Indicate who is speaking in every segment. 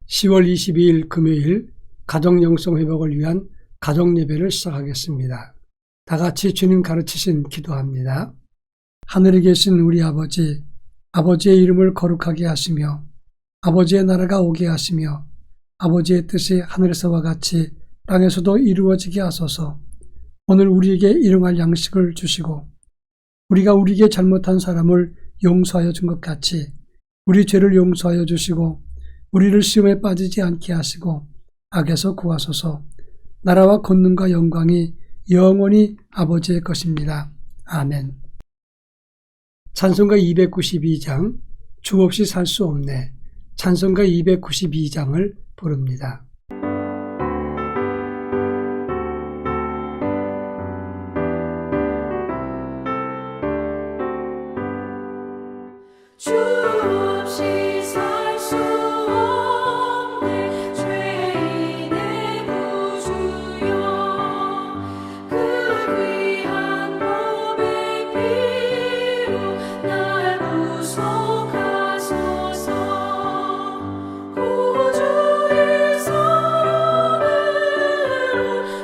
Speaker 1: 10월 22일 금요일 가정 영성 회복을 위한 가정 예배를 시작하겠습니다. 다 같이 주님 가르치신 기도합니다. 하늘에 계신 우리 아버지, 아버지의 이름을 거룩하게 하시며 아버지의 나라가 오게 하시며 아버지의 뜻이 하늘에서와 같이 땅에서도 이루어지게 하소서. 오늘 우리에게 일용할 양식을 주시고 우리가 우리에게 잘못한 사람을 용서하여 준 것 같이 우리 죄를 용서하여 주시고 우리를 시험에 빠지지 않게 하시고 악에서 구하소서. 나라와 권능과 영광이 영원히 아버지의 것입니다. 아멘. 찬송가 292장 주 없이 살 수 없네. 찬송가 292장을 부릅니다.
Speaker 2: 주 없이 살 수 없네. 죄인의 구주여, 그 귀한 몸의 피로 날 구속하소서. 구주의 사랑으로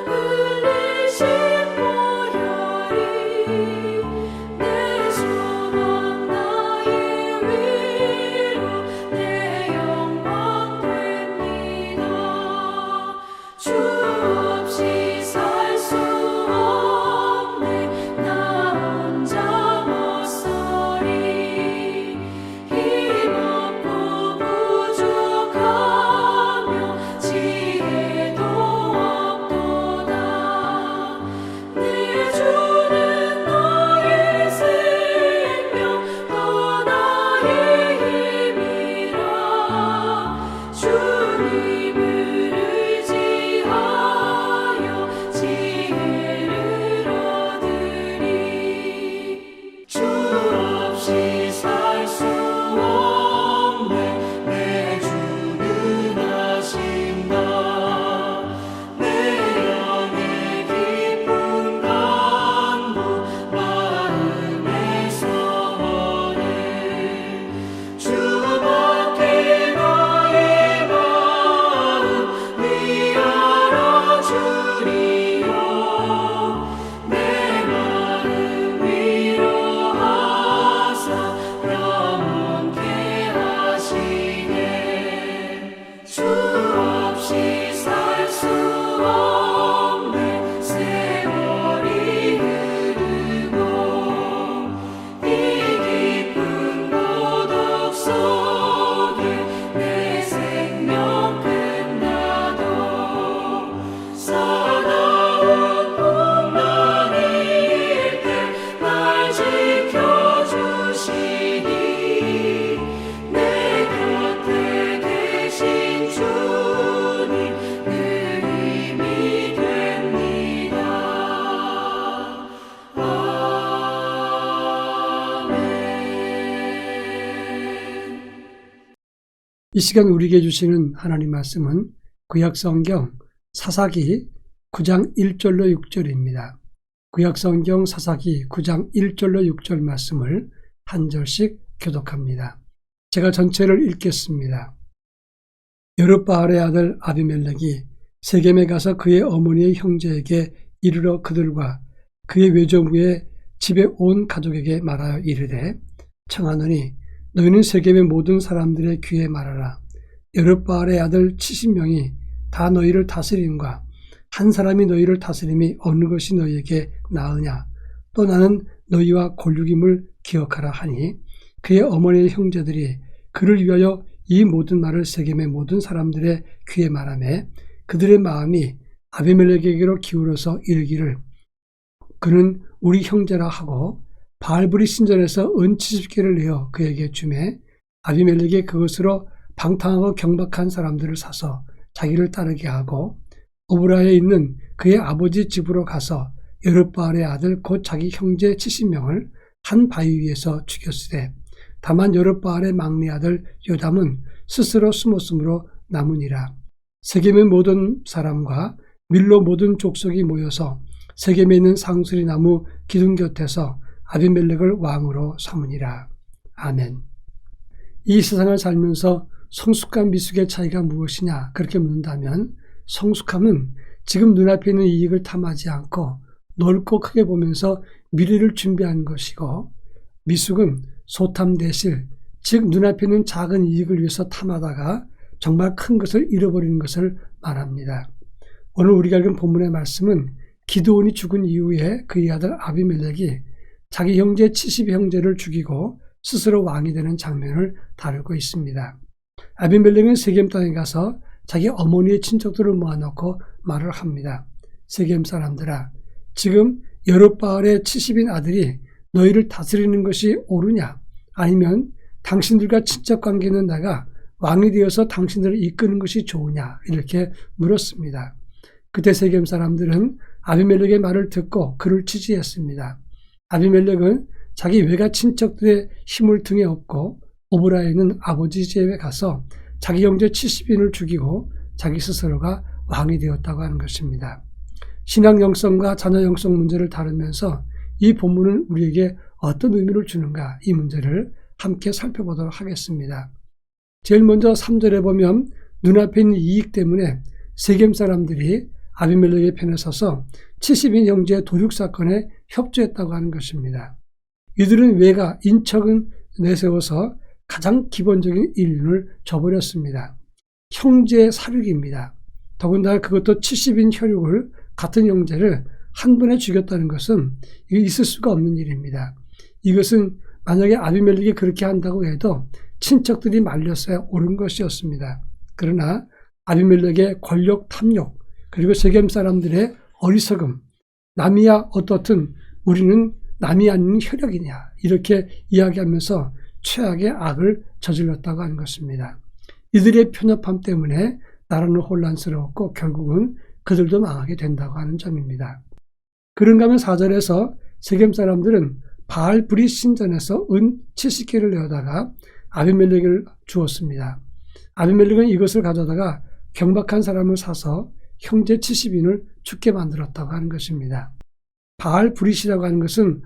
Speaker 2: 흘리신 보혈이 내 소망 나의 위로 내 영광 됩니다. 주 없이 살 수 없네. 나 혼자 못 서리. 힘없고 부족하며 지혜도 없도다. 내 주는 나의 생명 또 나의 힘이라. 주님을 의지하여 지혜를 얻으리. 주 없이 살 수 없네. 내 주는 아신다. 내 영의 깊은 간구 마음의 소원을 주밖에 나의 마음 위하여 주리요. 내 마음 위로하사 영원케 하시네. 주 없이 살 수 없네. 세월이 흐르고 이 깊은 고독 속에 내 생명 끝나도 사나운 풍랑일 때 날 지켜주시니 내 곁에 계신 주님 늘 힘이 됩니다. 아멘.
Speaker 1: 이 시간 우리에게 주시는 하나님 말씀은 구약성경 사사기 9장 1절로 6절입니다. 구약성경 사사기 9장 1절로 6절 말씀을 한 절씩 교독합니다. 제가 전체를 읽겠습니다. 여룻바알의 아들 아비멜렉이 세겜에 가서 그의 어머니의 형제에게 이르러 그들과 그의 외조부의 집에 온 가족에게 말하여 이르되 청하노니 너희는 세겜의 모든 사람들의 귀에 말하라. 여룻바알의 아들 70명이 다 너희를 다스림과 한 사람이 너희를 다스림이 어느 것이 너희에게 나으냐. 또 나는 너희와 골육임을 기억하라 하니 그의 어머니의 형제들이 그를 위하여 이 모든 말을 세겜의 모든 사람들의 귀에 말하매 그들의 마음이 아비멜렉에게로 기울어서 이르기를 그는 우리 형제라 하고 바알브리 신전에서 은 70개를 내어 그에게 주매 아비멜렉이 그것으로 방탕하고 경박한 사람들을 사서 자기를 따르게 하고 오브라에 있는 그의 아버지 집으로 가서 여룻바알의 아들 곧 자기 형제 70명을 한 바위 위에서 죽였으되 다만 여룻바알의 막내 아들 요담은 스스로 숨었으므로 남으니라. 세겜의 모든 사람과 밀로 모든 족속이 모여서 세겜에 있는 상수리 나무 기둥 곁에서 아비멜렉을 왕으로 삼으니라. 아멘. 이 세상을 살면서 성숙과 미숙의 차이가 무엇이냐 그렇게 묻는다면 성숙함은 지금 눈앞에 있는 이익을 탐하지 않고 넓고 크게 보면서 미래를 준비하는 것이고 미숙은 소탐대실 즉 눈앞에 있는 작은 이익을 위해서 탐하다가 정말 큰 것을 잃어버리는 것을 말합니다. 오늘 우리가 읽은 본문의 말씀은 기드온이 죽은 이후에 그의 아들 아비멜렉이 자기 형제 70형제를 죽이고 스스로 왕이 되는 장면을 다루고 있습니다. 아비멜렉은 세겜 땅에 가서 자기 어머니의 친척들을 모아놓고 말을 합니다. 세겜 사람들아, 지금 여룹바알의 70인 아들이 너희를 다스리는 것이 옳으냐? 아니면 당신들과 친척 관계 있는 내가 왕이 되어서 당신들을 이끄는 것이 좋으냐? 이렇게 물었습니다. 그때 세겜 사람들은 아비멜렉의 말을 듣고 그를 지지했습니다. 아비멜렉은 자기 외가 친척들의 힘을 등에 업고 오브라에 있는 아버지 집에 가서 자기 형제 70인을 죽이고 자기 스스로가 왕이 되었다고 하는 것입니다. 신앙 영성과 자녀 영성 문제를 다루면서 이 본문은 우리에게 어떤 의미를 주는가 이 문제를 함께 살펴보도록 하겠습니다. 제일 먼저 3절에 보면 눈앞에 있는 이익 때문에 세겜 사람들이 아비멜렉의 편에 서서 70인 형제의 도륙 사건에 협조했다고 하는 것입니다. 이들은 외가 인척은 내세워서 가장 기본적인 인륜을 저버렸습니다. 형제의 사륙입니다. 더군다나 그것도 70인 혈육을 같은 형제를 한 번에 죽였다는 것은 이게 있을 수가 없는 일입니다. 이것은 만약에 아비멜렉이 그렇게 한다고 해도 친척들이 말렸어야 옳은 것이었습니다. 그러나 아비멜렉의 권력 탐욕 그리고 세겜 사람들의 어리석음 남이야 어떻든 우리는 남이 아닌 혈육이냐 이렇게 이야기하면서 최악의 악을 저질렀다고 하는 것입니다. 이들의 편협함 때문에 나라는 혼란스러웠고 결국은 그들도 망하게 된다고 하는 점입니다. 그런가 하면 4절에서 세겜 사람들은 바알 브릿 신전에서 은 70개를 내어다가 아비멜렉을 주었습니다. 아비멜렉은 이것을 가져다가 경박한 사람을 사서 형제 70인을 죽게 만들었다고 하는 것입니다. 바알 브릿이라고 하는 것은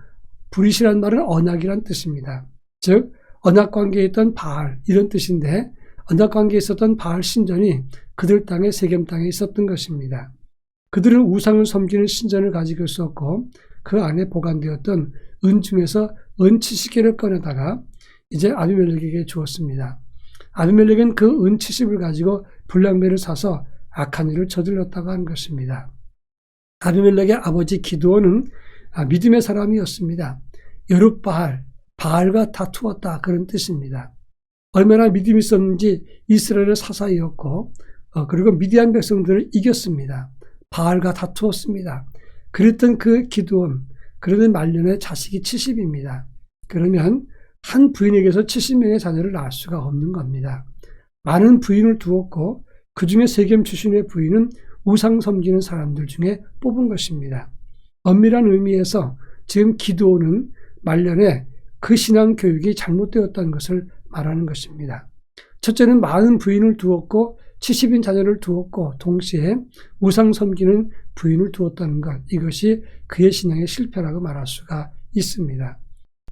Speaker 1: 브릿이라는 말은 언약이란 뜻입니다. 즉 언약관계에 있던 바알 이런 뜻인데 언약관계에 있었던 바알 신전이 그들 땅에 세겜 땅에 있었던 것입니다. 그들은 우상을 섬기는 신전을 가지고 있었고 그 안에 보관되었던 은 중에서 은 70개를 꺼내다가 이제 아비멜렉에게 주었습니다. 아비멜렉은 그 은 70을 가지고 불량배를 사서 악한 일을 저질렀다고 하는 것입니다. 아비멜렉의 아버지 기드온은 믿음의 사람이었습니다. 여룹바알, 바알과 다투었다 그런 뜻입니다. 얼마나 믿음이 있었는지 이스라엘의 사사이었고 그리고 미디안 백성들을 이겼습니다. 바알과 다투었습니다. 그랬던 그 기드온, 그러는 말년에 자식이 70입니다. 그러면 한 부인에게서 70명의 자녀를 낳을 수가 없는 겁니다. 많은 부인을 두었고 그 중에 세겜 출신의 부인은 우상 섬기는 사람들 중에 뽑은 것입니다. 엄밀한 의미에서 지금 기드온은 말년에 그 신앙 교육이 잘못되었다는 것을 말하는 것입니다. 첫째는 많은 부인을 두었고 70인 자녀를 두었고 동시에 우상 섬기는 부인을 두었다는 것, 이것이 그의 신앙의 실패라고 말할 수가 있습니다.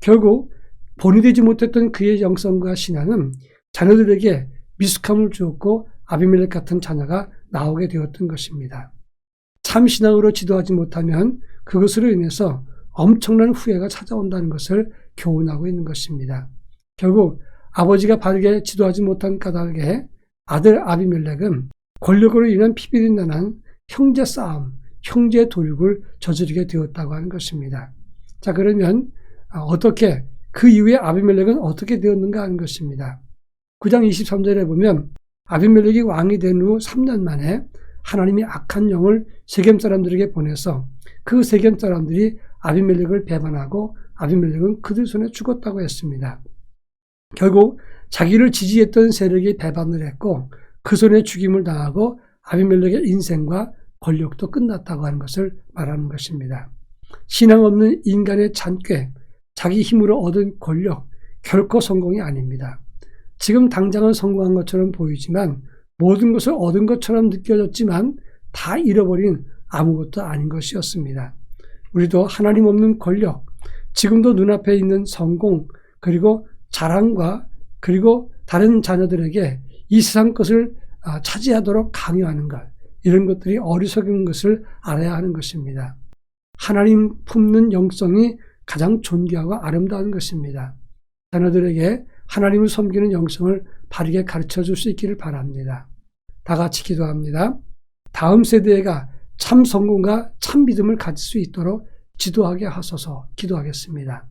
Speaker 1: 결국 본이 되지 못했던 그의 영성과 신앙은 자녀들에게 미숙함을 주었고 아비멜렉 같은 자녀가 나오게 되었던 것입니다. 참 신앙으로 지도하지 못하면 그것으로 인해서 엄청난 후회가 찾아온다는 것을 교훈하고 있는 것입니다. 결국 아버지가 바르게 지도하지 못한 까닭에 아들 아비멜렉은 권력으로 인한 피비린 난한 형제 싸움, 형제 도륙을 저지르게 되었다고 하는 것입니다. 자, 그러면 어떻게 그 이후에 아비멜렉은 어떻게 되었는가 하는 것입니다. 9장 23절에 보면 아비멜렉이 왕이 된 후 3년 만에 하나님이 악한 영을 세겜 사람들에게 보내서 그 세겜 사람들이 아비멜렉을 배반하고 아비멜렉은 그들 손에 죽었다고 했습니다. 결국 자기를 지지했던 세력이 배반을 했고 그 손에 죽임을 당하고 아비멜렉의 인생과 권력도 끝났다고 하는 것을 말하는 것입니다. 신앙 없는 인간의 잔꾀, 자기 힘으로 얻은 권력, 결코 성공이 아닙니다. 지금 당장은 성공한 것처럼 보이지만 모든 것을 얻은 것처럼 느껴졌지만 다 잃어버린 아무것도 아닌 것이었습니다. 우리도 하나님 없는 권력, 지금도 눈앞에 있는 성공, 그리고 자랑과 그리고 다른 자녀들에게 이 세상 것을 차지하도록 강요하는 것, 이런 것들이 어리석은 것을 알아야 하는 것입니다. 하나님 품는 영성이 가장 존귀하고 아름다운 것입니다. 자녀들에게 하나님을 섬기는 영성을 바르게 가르쳐 줄 수 있기를 바랍니다. 다 같이 기도합니다. 다음 세대가 참 성공과 참 믿음을 가질 수 있도록 지도하게 하소서. 기도하겠습니다.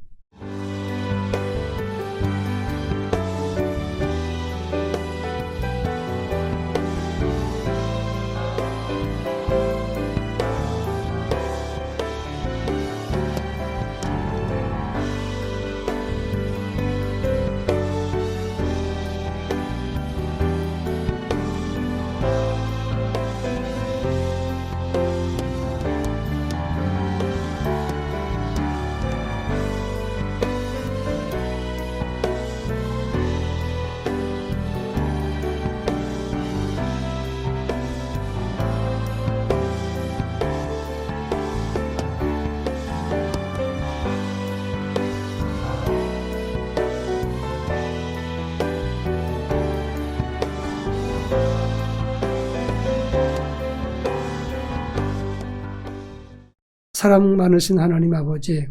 Speaker 1: 사랑 많으신 하나님 아버지,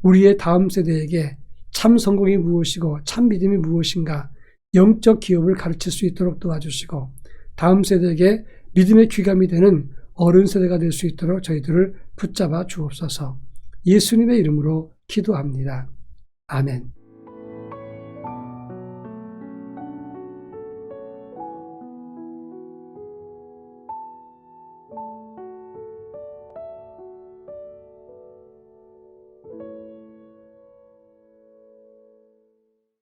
Speaker 1: 우리의 다음 세대에게 참 성공이 무엇이고 참 믿음이 무엇인가 영적 기업을 가르칠 수 있도록 도와주시고, 다음 세대에게 믿음의 귀감이 되는 어른 세대가 될 수 있도록 저희들을 붙잡아 주옵소서. 예수님의 이름으로 기도합니다. 아멘.